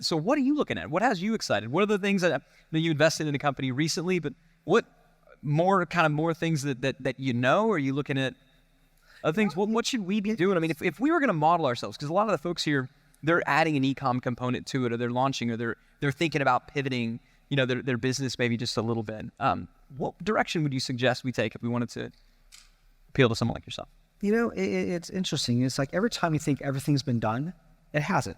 So what are you looking at? What has you excited? What are the things that you invested in a company recently, but what more things that you know? Are you looking at other things? What should we be doing? I mean, if we were going to model ourselves, because a lot of the folks here, they're adding an e-com component to it, or they're launching, or they're thinking about pivoting, their business maybe just a little bit. What direction would you suggest we take if we wanted to appeal to someone like yourself? It's interesting. It's like every time you think everything's been done, it hasn't.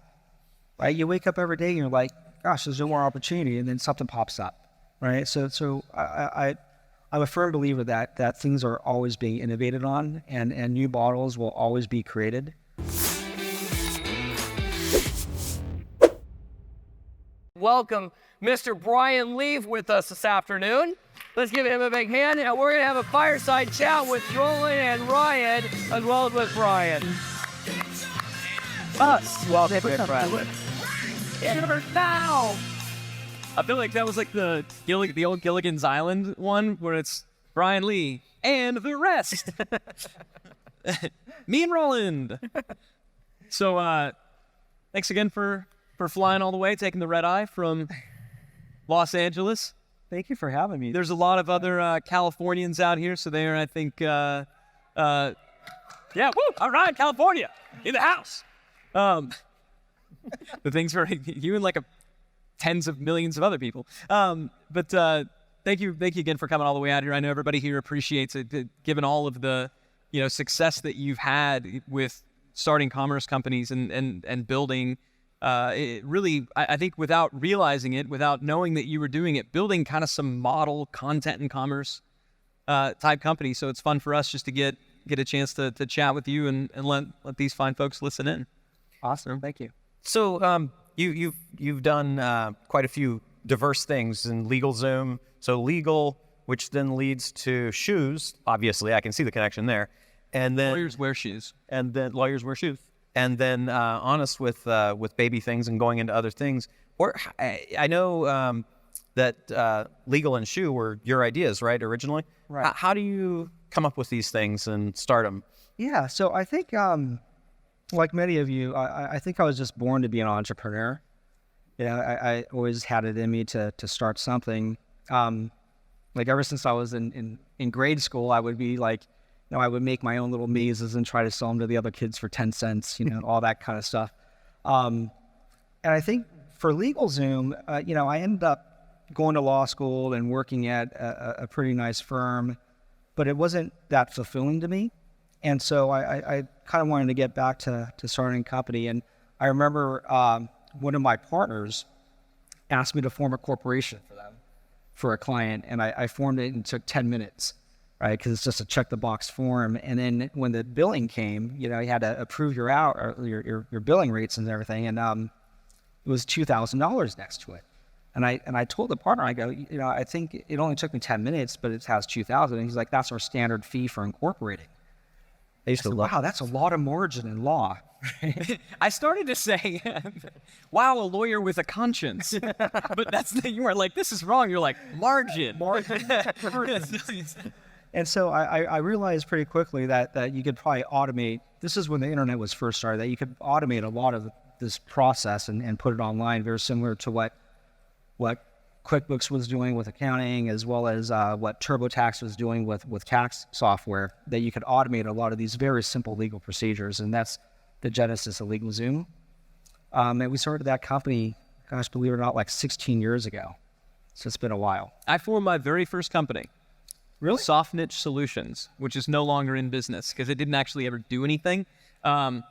Right? You wake up every day and you're like, gosh, there's no more opportunity, and then something pops up. Right? So I'm a firm believer that things are always being innovated on, and new models will always be created. Welcome Mr. Brian Leaf with us this afternoon. Let's give him a big hand. And we're going to have a fireside chat with Roland and Ryan, as well as with Brian. Us. Welcome, my friend. Now. I feel like that was like the old Gilligan's Island one, where it's Brian Lee and the rest. Me and Roland. So thanks again for flying all the way, taking the red eye from Los Angeles. Thank you for having me. There's a lot of other Californians out here, so they're, I think, yeah, woo, all right, California, in the house. The things for you and like tens of millions of other people. But thank you again for coming all the way out here. I know everybody here appreciates it, given all of the success that you've had with starting commerce companies and building. It really, I think, without realizing it, without knowing that you were doing it, building kind of some model content and commerce type company. So it's fun for us just to get a chance to chat with you and let these fine folks listen in. Awesome, thank you. So you've done quite a few diverse things in LegalZoom. So legal, which then leads to shoes. Obviously, I can see the connection there. And then lawyers wear shoes. And then lawyers wear shoes. And then honest with baby things and going into other things. Or I know that legal and shoe were your ideas, right, originally? Right. How do you come up with these things and start them? Yeah, so I think, like many of you, I think I was just born to be an entrepreneur. I always had it in me to start something. Like ever since I was in grade school, I would be like, I would make my own little mazes and try to sell them to the other kids for 10 cents, all that kind of stuff. And I think for LegalZoom, I ended up going to law school and working at a pretty nice firm, but it wasn't that fulfilling to me. And so I kind of wanted to get back to starting a company. And I remember one of my partners asked me to form a corporation for them, for a client. And I formed it and it took 10 minutes. Right, because it's just a check the box form, and then when the billing came, you had to approve your billing rates and everything, and it was $2,000 next to it, and I told the partner, I go, I think it only took me 10 minutes, but it has $2,000, and he's like, that's our standard fee for incorporating. I said, wow, that's a lot of margin in law. I started to say, wow, a lawyer with a conscience, but you were like, this is wrong. You're like, margin. And so I realized pretty quickly that you could probably automate, this is when the internet was first started, that you could automate a lot of this process and put it online, very similar to what QuickBooks was doing with accounting, as well as what TurboTax was doing with tax software, that you could automate a lot of these very simple legal procedures. And that's the genesis of LegalZoom. And we started that company, gosh, believe it or not, like 16 years ago. So it's been a while. I formed my very first company. Really? Soft Niche Solutions, which is no longer in business because it didn't actually ever do anything. But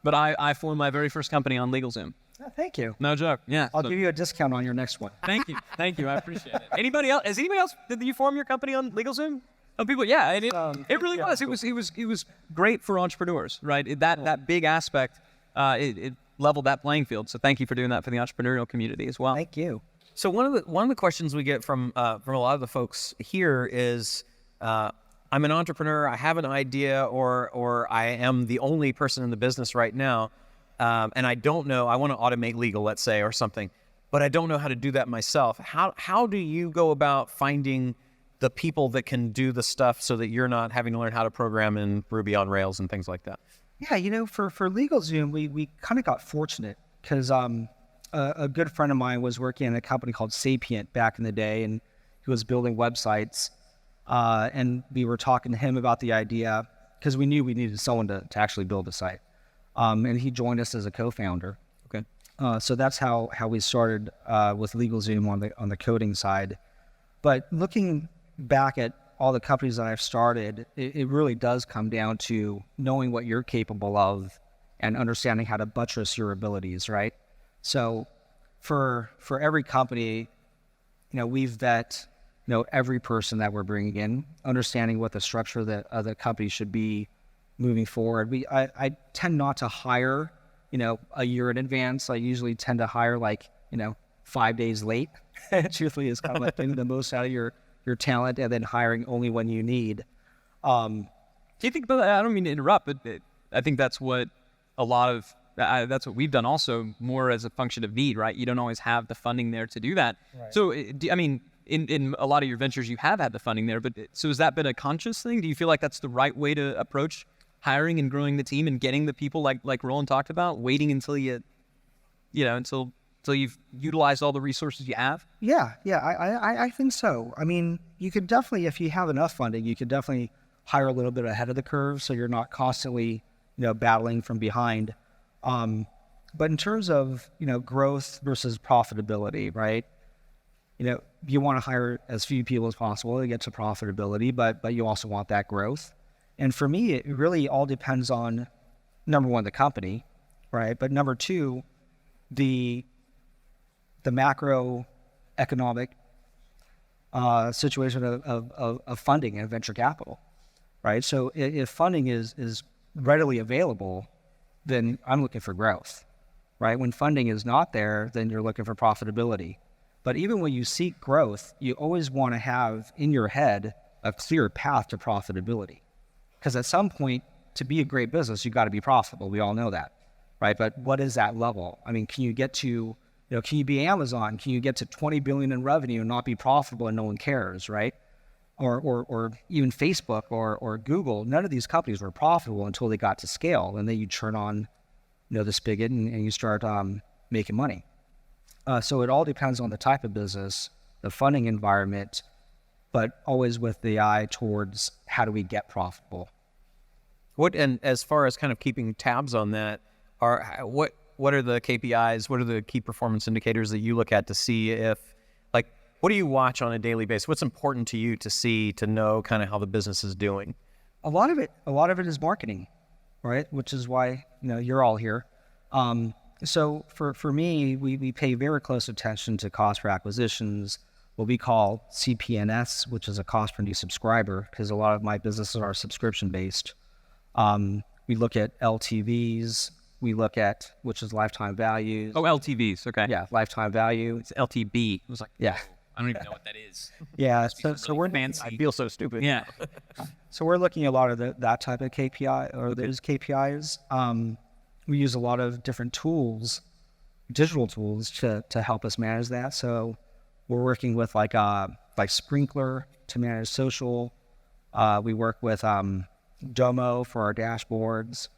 I formed my very first company on LegalZoom. Oh, thank you. No joke. Yeah. I'll give you a discount on your next one. Thank you. I appreciate it. Anybody else? Has anybody else? Did you form your company on LegalZoom? Oh, people. Yeah. And it really was. Cool. It was great for entrepreneurs, right? That big aspect. It leveled that playing field. So thank you for doing that for the entrepreneurial community as well. Thank you. So one of the questions we get from a lot of the folks here is, I'm an entrepreneur, I have an idea, or I am the only person in the business right now, and I don't know, I want to automate legal, let's say, or something, but I don't know how to do that myself. How do you go about finding the people that can do the stuff so that you're not having to learn how to program in Ruby on Rails and things like that? Yeah, for LegalZoom, we kind of got fortunate because a good friend of mine was working in a company called Sapient back in the day, and he was building websites. And we were talking to him about the idea because we knew we needed someone to actually build a site. And he joined us as a co-founder. Okay. So that's how we started with LegalZoom on the coding side. But looking back at all the companies that I've started, it really does come down to knowing what you're capable of and understanding how to buttress your abilities, right? So for every company, we vet, every person that we're bringing in, understanding what the structure of the company should be moving forward. I tend not to hire, a year in advance. I usually tend to hire 5 days late. Truthfully, is kind of like getting the most out of your talent and then hiring only when you need. Do you think about that? I don't mean to interrupt, but I think that's what a lot of, that's what we've done also, more as a function of need, right? You don't always have the funding there to do that. Right. So, in a lot of your ventures, you have had the funding there, but so has that been a conscious thing? Do you feel like that's the right way to approach hiring and growing the team and getting the people like Roland talked about, waiting until until you've utilized all the resources you have? Yeah, I think so. I mean, you could definitely, if you have enough funding, you could definitely hire a little bit ahead of the curve so you're not constantly, battling from behind. But in terms of, growth versus profitability, right? You want to hire as few people as possible to get to profitability, but you also want that growth. And for me, it really all depends on, number one, the company, right? But number two, the macroeconomic situation of funding and venture capital, right? So if funding is readily available, then I'm looking for growth, right? When funding is not there, then you're looking for profitability. But even when you seek growth, you always want to have in your head a clear path to profitability. Because at some point, to be a great business, you've got to be profitable. We all know that, right? But what is that level? I mean, can you get to, can you be Amazon? Can you get to 20 billion in revenue and not be profitable and no one cares, right? Or even Facebook or Google, none of these companies were profitable until they got to scale. And then you turn on, the spigot and you start making money. So it all depends on the type of business, the funding environment, but always with the eye towards how do we get profitable. And as far as kind of keeping tabs on that, what are the KPIs? What are the key performance indicators that you look at to see if, what do you watch on a daily basis? What's important to you to see, to know kind of how the business is doing? A lot of it is marketing, right? Which is why, you're all here. So for me, we pay very close attention to cost per acquisitions, what we call CPNS, which is a cost per new subscriber, because a lot of my businesses are subscription based. We look at LTVs, we look at, which is lifetime values. Oh, LTVs, okay. Yeah, lifetime value. It's LTB. It was like, yeah. I don't even know what that is. Yeah, so really we're fancy. I feel so stupid. Yeah. So we're looking at a lot of that type of KPI or those KPIs. We use a lot of different tools, digital tools to help us manage that. So we're working with like Sprinkler to manage social. We work with Domo for our dashboards,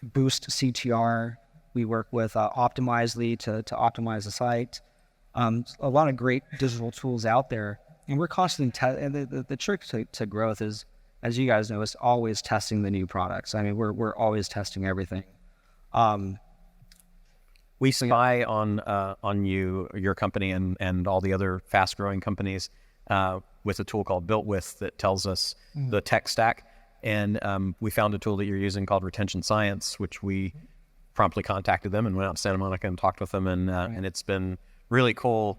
Boost CTR. We work with Optimizely to optimize the site. A lot of great digital tools out there, and we're constantly and the trick to growth is, as you guys know, is always testing the new products. I mean, we're always testing everything. We spy on your company and all the other fast growing companies with a tool called BuiltWith that tells us the tech stack. And we found a tool that you're using called Retention Science, which we promptly contacted them and went out to Santa Monica and talked with them, and it's been really cool.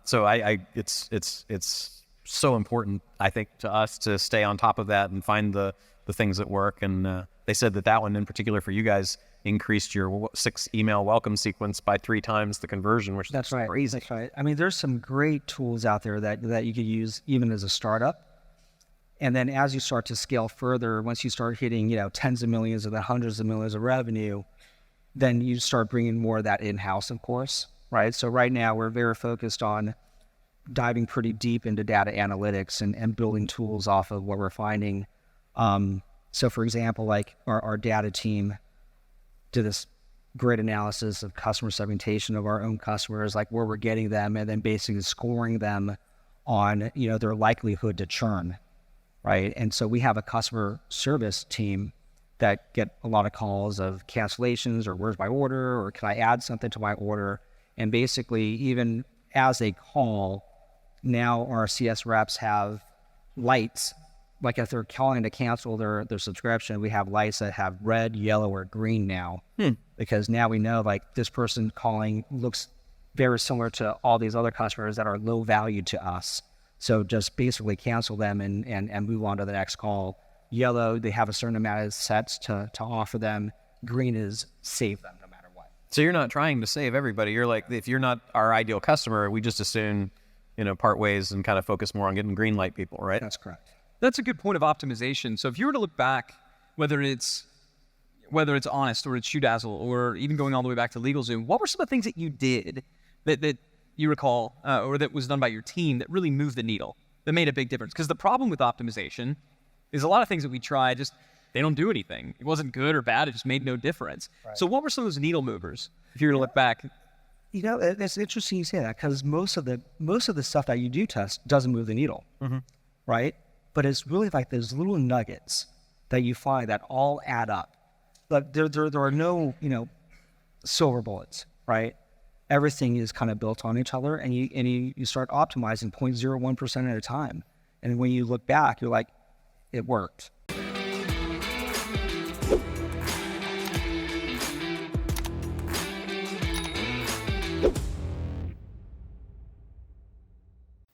So it's so important, I think, to us to stay on top of that and find the things that work. And they said that one in particular for you guys increased your 6 email welcome sequence by 3 times the conversion, which is crazy. That's right. I mean, there's some great tools out there that you could use even as a startup. And then as you start to scale further, once you start hitting, tens of millions or the hundreds of millions of revenue, then you start bringing more of that in-house, of course, right? So right now we're very focused on diving pretty deep into data analytics and building tools off of what we're finding. So for example, like our data team did this great analysis of customer segmentation of our own customers, like where we're getting them, and then basically scoring them on, their likelihood to churn, right? And so we have a customer service team that get a lot of calls of cancellations or where's my order, or can I add something to my order? And basically, even as they call, now our CS reps have lights. Like if they're calling to cancel their subscription, we have lights that have red, yellow, or green now. Because now we know like this person calling looks very similar to all these other customers that are low value to us. So just basically cancel them and move on to the next call. Yellow, they have a certain amount of sets to offer them. Green is save them no matter what. So you're not trying to save everybody. You're like, if you're not our ideal customer, we just assume, part ways and kind of focus more on getting green light people, right? That's correct. That's a good point of optimization. So if you were to look back, whether it's Honest or it's ShoeDazzle or even going all the way back to LegalZoom, what were some of the things that you did that you recall or that was done by your team that really moved the needle, that made a big difference? Because the problem with optimization is a lot of things that we try, they don't do anything. It wasn't good or bad. It just made no difference. Right. So what were some of those needle movers, if you were to look back? It's interesting you say that, because most of the stuff that you do test doesn't move the needle, right? But it's really like those little nuggets that you find that all add up. But there are no, silver bullets, right? Everything is kind of built on each other, and you start optimizing 0.01% at a time. And when you look back, you're like, it worked,